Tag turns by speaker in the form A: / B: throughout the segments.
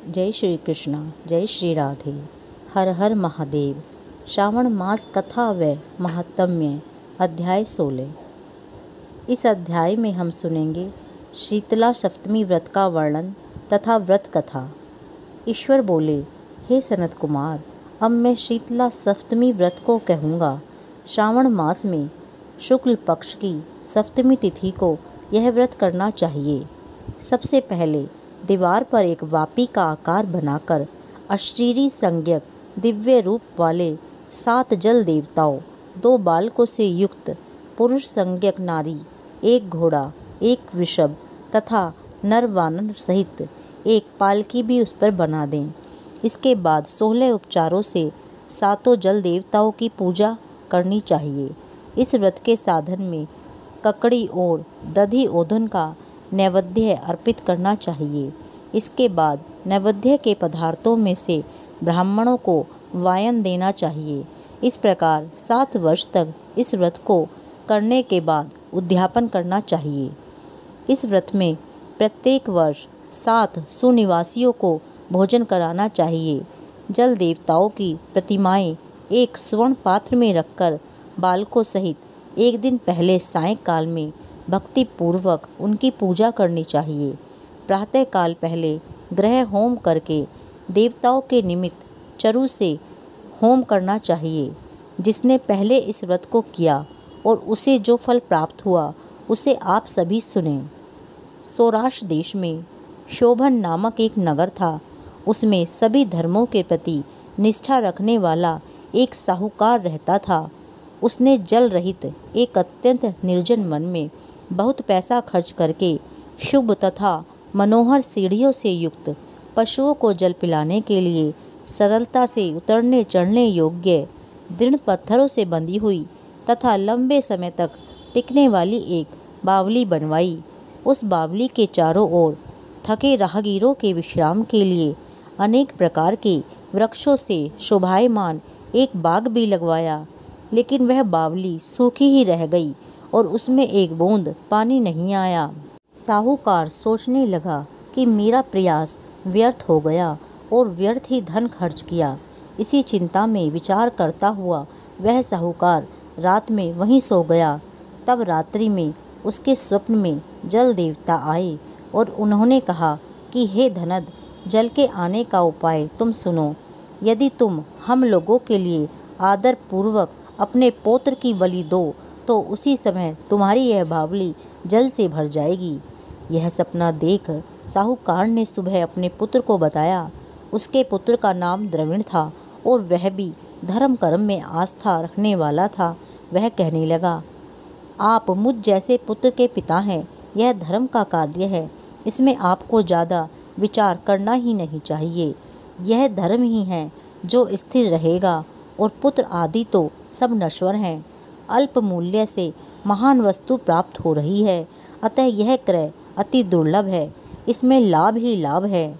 A: जय श्री कृष्णा, जय श्री राधे। हर हर महादेव। श्रावण मास कथा व महात्म्य अध्याय 16। इस अध्याय में हम सुनेंगे शीतला सप्तमी व्रत का वर्णन तथा व्रत कथा। ईश्वर बोले, हे सनत कुमार, अब मैं शीतला सप्तमी व्रत को कहूँगा। श्रावण मास में शुक्ल पक्ष की सप्तमी तिथि को यह व्रत करना चाहिए। सबसे पहले दीवार पर एक वापी का आकार बनाकर अशरीरी संज्ञक दिव्य रूप वाले 7 जल देवताओं, 2 बालकों से युक्त पुरुष संज्ञक नारी, 1 घोड़ा, 1 वृषभ तथा नर वानर सहित एक पालकी भी उस पर बना दें। इसके बाद 16 उपचारों से 7 जल देवताओं की पूजा करनी चाहिए। इस व्रत के साधन में ककड़ी और दधि ओधन का नैवेद्य अर्पित करना चाहिए। इसके बाद नैवेद्य के पदार्थों में से ब्राह्मणों को वायन देना चाहिए। इस प्रकार 7 वर्ष तक इस व्रत को करने के बाद उद्यापन करना चाहिए। इस व्रत में प्रत्येक वर्ष 7 सुनिवासियों को भोजन कराना चाहिए। जल देवताओं की प्रतिमाएं एक स्वर्ण पात्र में रखकर बालकों सहित एक दिन पहले सायंकाल में भक्ति पूर्वक उनकी पूजा करनी चाहिए। प्रातःकाल पहले ग्रह होम करके देवताओं के निमित्त चरु से होम करना चाहिए। जिसने पहले इस व्रत को किया और उसे जो फल प्राप्त हुआ उसे आप सभी सुने। सौराष्ट्र देश में शोभन नामक एक नगर था। उसमें सभी धर्मों के प्रति निष्ठा रखने वाला एक साहूकार रहता था। उसने जल रहित एक अत्यंत निर्जन वन में बहुत पैसा खर्च करके शुभ तथा मनोहर सीढ़ियों से युक्त पशुओं को जल पिलाने के लिए सरलता से उतरने चढ़ने योग्य दृढ़ पत्थरों से बंधी हुई तथा लंबे समय तक टिकने वाली एक बावली बनवाई। उस बावली के चारों ओर थके राहगीरों के विश्राम के लिए अनेक प्रकार के वृक्षों से शोभायमान एक बाग भी लगवाया। लेकिन वह बावली सूखी ही रह गई और उसमें एक बूंद पानी नहीं आया। साहूकार सोचने लगा कि मेरा प्रयास व्यर्थ हो गया और व्यर्थ ही धन खर्च किया। इसी चिंता में विचार करता हुआ वह साहूकार रात में वहीं सो गया। तब रात्रि में उसके स्वप्न में जल देवता आए और उन्होंने कहा कि हे धनद, जल के आने का उपाय तुम सुनो। यदि तुम हम लोगों के लिए आदर पूर्वक अपने पौत्र की बलि दो तो उसी समय तुम्हारी यह बावली जल से भर जाएगी। यह सपना देख साहूकार ने सुबह अपने पुत्र को बताया। उसके पुत्र का नाम द्रविण था और वह भी धर्म कर्म में आस्था रखने वाला था। वह कहने लगा, आप मुझ जैसे पुत्र के पिता हैं। यह धर्म का कार्य है, इसमें आपको ज़्यादा विचार करना ही नहीं चाहिए। यह धर्म ही है जो स्थिर रहेगा और पुत्र आदि तो सब नश्वर हैं। अल्प मूल्य से महान वस्तु प्राप्त हो रही है, अतः यह क्रय अति दुर्लभ है। इसमें लाभ ही लाभ है।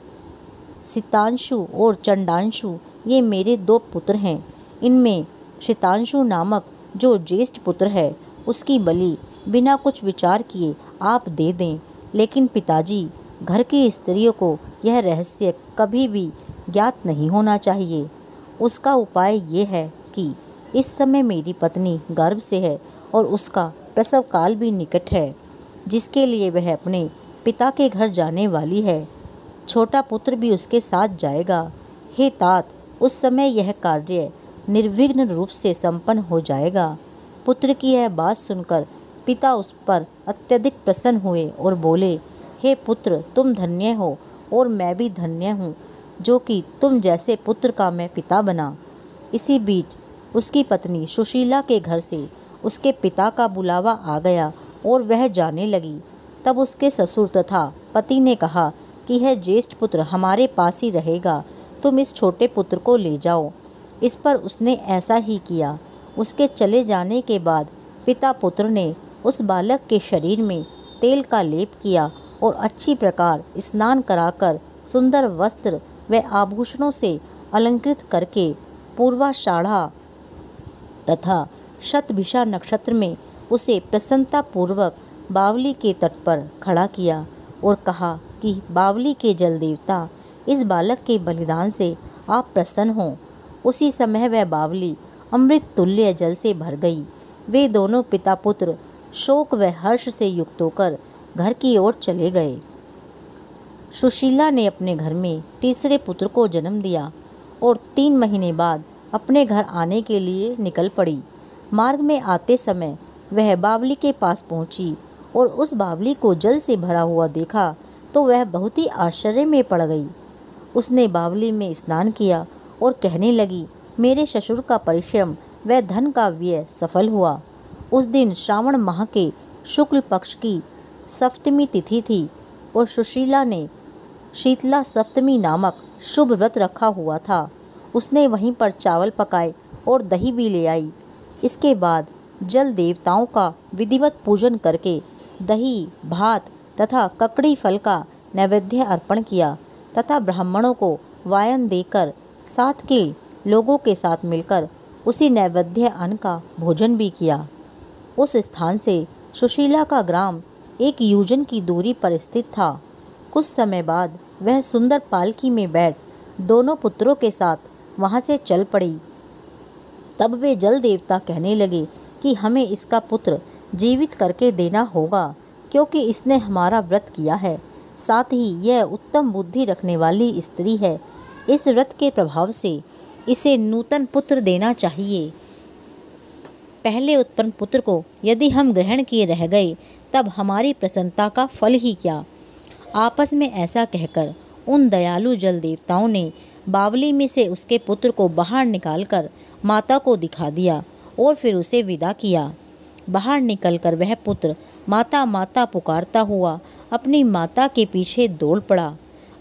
A: शीतांशु और चंडांशु ये मेरे 2 पुत्र हैं। इनमें शीतांशु नामक जो ज्येष्ठ पुत्र है उसकी बलि बिना कुछ विचार किए आप दे दें। लेकिन पिताजी, घर की स्त्रियों को यह रहस्य कभी भी ज्ञात नहीं होना चाहिए। उसका उपाय ये है कि इस समय मेरी पत्नी गर्भ से है और उसका प्रसव काल भी निकट है, जिसके लिए वह अपने पिता के घर जाने वाली है। छोटा पुत्र भी उसके साथ जाएगा। हे तात, उस समय यह कार्य निर्विघ्न रूप से संपन्न हो जाएगा। पुत्र की यह बात सुनकर पिता उस पर अत्यधिक प्रसन्न हुए और बोले, हे पुत्र, तुम धन्य हो और मैं भी धन्य हूँ जो कि तुम जैसे पुत्र का मैं पिता बना। इसी बीच उसकी पत्नी सुशीला के घर से उसके पिता का बुलावा आ गया और वह जाने लगी। तब उसके ससुर तथा पति ने कहा कि यह ज्येष्ठ पुत्र हमारे पास ही रहेगा, तुम इस छोटे पुत्र को ले जाओ। इस पर उसने ऐसा ही किया। उसके चले जाने के बाद पिता पुत्र ने उस बालक के शरीर में तेल का लेप किया और अच्छी प्रकार स्नान कराकर सुंदर वस्त्र व आभूषणों से अलंकृत करके पूर्वाषाढ़ा तथा शतभिषा नक्षत्र में उसे प्रसन्नतापूर्वक बावली के तट पर खड़ा किया और कहा कि बावली के जल देवता, इस बालक के बलिदान से आप प्रसन्न हों। उसी समय वह बावली अमृत तुल्य जल से भर गई। वे दोनों पिता पुत्र शोक व हर्ष से युक्त होकर घर की ओर चले गए। सुशीला ने अपने घर में तीसरे पुत्र को जन्म दिया और 3 महीने बाद अपने घर आने के लिए निकल पड़ी। मार्ग में आते समय वह बावली के पास पहुंची और उस बावली को जल से भरा हुआ देखा तो वह बहुत ही आश्चर्य में पड़ गई। उसने बावली में स्नान किया और कहने लगी, मेरे ससुर का परिश्रम व धन का व्यय सफल हुआ। उस दिन श्रावण माह के शुक्ल पक्ष की सप्तमी तिथि थी और सुशीला ने शीतला सप्तमी नामक शुभ व्रत रखा हुआ था। उसने वहीं पर चावल पकाए और दही भी ले आई। इसके बाद जल देवताओं का विधिवत पूजन करके दही, भात तथा ककड़ी फल का नैवेद्य अर्पण किया तथा ब्राह्मणों को वायन देकर साथ के लोगों के साथ मिलकर उसी नैवेद्य अन्न का भोजन भी किया। उस स्थान से सुशीला का ग्राम 1 योजन की दूरी पर स्थित था। कुछ समय बाद वह सुंदर पालकी में बैठ दोनों पुत्रों के साथ वहां से चल पड़ी। तब वे जल देवता कहने लगे कि हमें इसका पुत्र जीवित करके देना होगा, क्योंकि इसने हमारा व्रत किया है। साथ ही यह उत्तम बुद्धि रखने वाली स्त्री है। इस व्रत के प्रभाव से इसे नूतन पुत्र देना चाहिए। पहले उत्पन्न पुत्र को यदि हम ग्रहण किए रह गए तब हमारी प्रसन्नता का फल ही क्या। आपस में ऐसा कहकर उन दयालु जल देवताओं ने बावली में से उसके पुत्र को बाहर निकालकर माता को दिखा दिया और फिर उसे विदा किया। बाहर निकलकर वह पुत्र माता माता पुकारता हुआ अपनी माता के पीछे दौड़ पड़ा।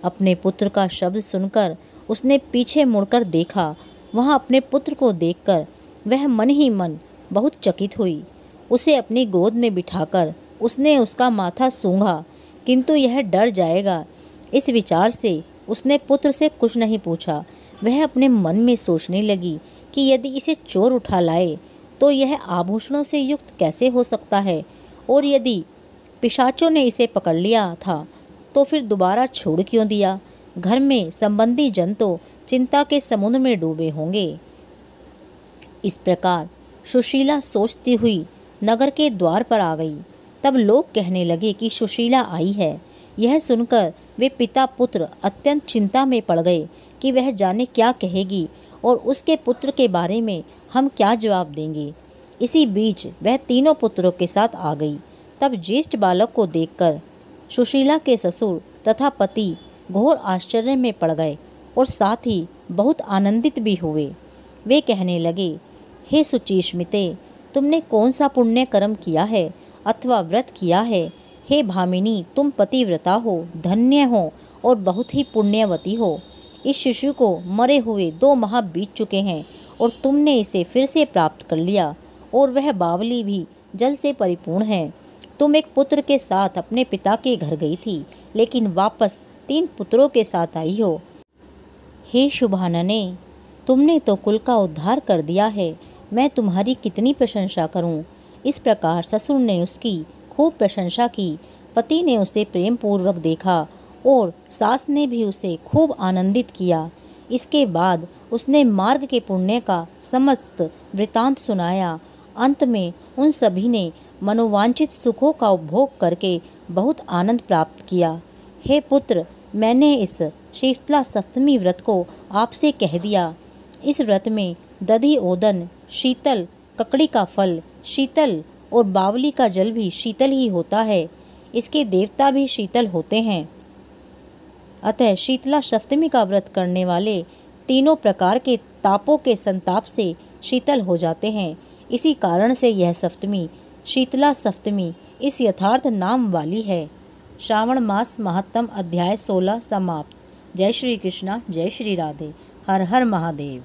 A: अपने पुत्र का शब्द सुनकर उसने पीछे मुड़कर देखा। वहाँ अपने पुत्र को देखकर वह मन ही मन बहुत चकित हुई। उसे अपनी गोद में बिठाकर उसने उसका माथा सूंघा, किंतु यह डर जाएगा इस विचार से उसने पुत्र से कुछ नहीं पूछा। वह अपने मन में सोचने लगी कि यदि इसे चोर उठा लाए तो यह आभूषणों से युक्त कैसे हो सकता है, और यदि पिशाचों ने इसे पकड़ लिया था तो फिर दोबारा छोड़ क्यों दिया। घर में संबंधी जन तो चिंता के समुद्र में डूबे होंगे। इस प्रकार सुशीला सोचती हुई नगर के द्वार पर आ गई। तब लोग कहने लगे कि सुशीला आई है। यह सुनकर वे पिता पुत्र अत्यंत चिंता में पड़ गए कि वह जाने क्या कहेगी और उसके पुत्र के बारे में हम क्या जवाब देंगे। इसी बीच वह तीनों पुत्रों के साथ आ गई। तब ज्येष्ठ बालक को देखकर सुशीला के ससुर तथा पति घोर आश्चर्य में पड़ गए और साथ ही बहुत आनंदित भी हुए। वे कहने लगे, हे सुचिस्मिते, तुमने कौन सा पुण्य कर्म किया है अथवा व्रत किया है। हे भामिनी, तुम पतिव्रता हो, धन्य हो और बहुत ही पुण्यवती हो। इस शिशु को मरे हुए 2 माह बीत चुके हैं और तुमने इसे फिर से प्राप्त कर लिया, और वह बावली भी जल से परिपूर्ण है। तुम एक पुत्र के साथ अपने पिता के घर गई थी, लेकिन वापस 3 पुत्रों के साथ आई हो। हे शुभानने, तुमने तो कुल का उद्धार कर दिया है। मैं तुम्हारी कितनी प्रशंसा करूं। इस प्रकार ससुर ने उसकी खूब प्रशंसा की। पति ने उसे प्रेम पूर्वक देखा और सास ने भी उसे खूब आनंदित किया। इसके बाद उसने मार्ग के पुण्य का समस्त वृतांत सुनाया। अंत में उन सभी ने मनोवांछित सुखों का उपभोग करके बहुत आनंद प्राप्त किया। हे पुत्र, मैंने इस शीतला सप्तमी व्रत को आपसे कह दिया। इस व्रत में दधि ओदन, शीतल ककड़ी का फल शीतल और बावली का जल भी शीतल ही होता है। इसके देवता भी शीतल होते हैं। अतः शीतला सप्तमी का व्रत करने वाले तीनों प्रकार के तापों के संताप से शीतल हो जाते हैं। इसी कारण से यह सप्तमी शीतला सप्तमी इस यथार्थ नाम वाली है। श्रावण मास महात्म अध्याय 16 समाप्त। जय श्री कृष्णा, जय श्री राधे। हर हर महादेव।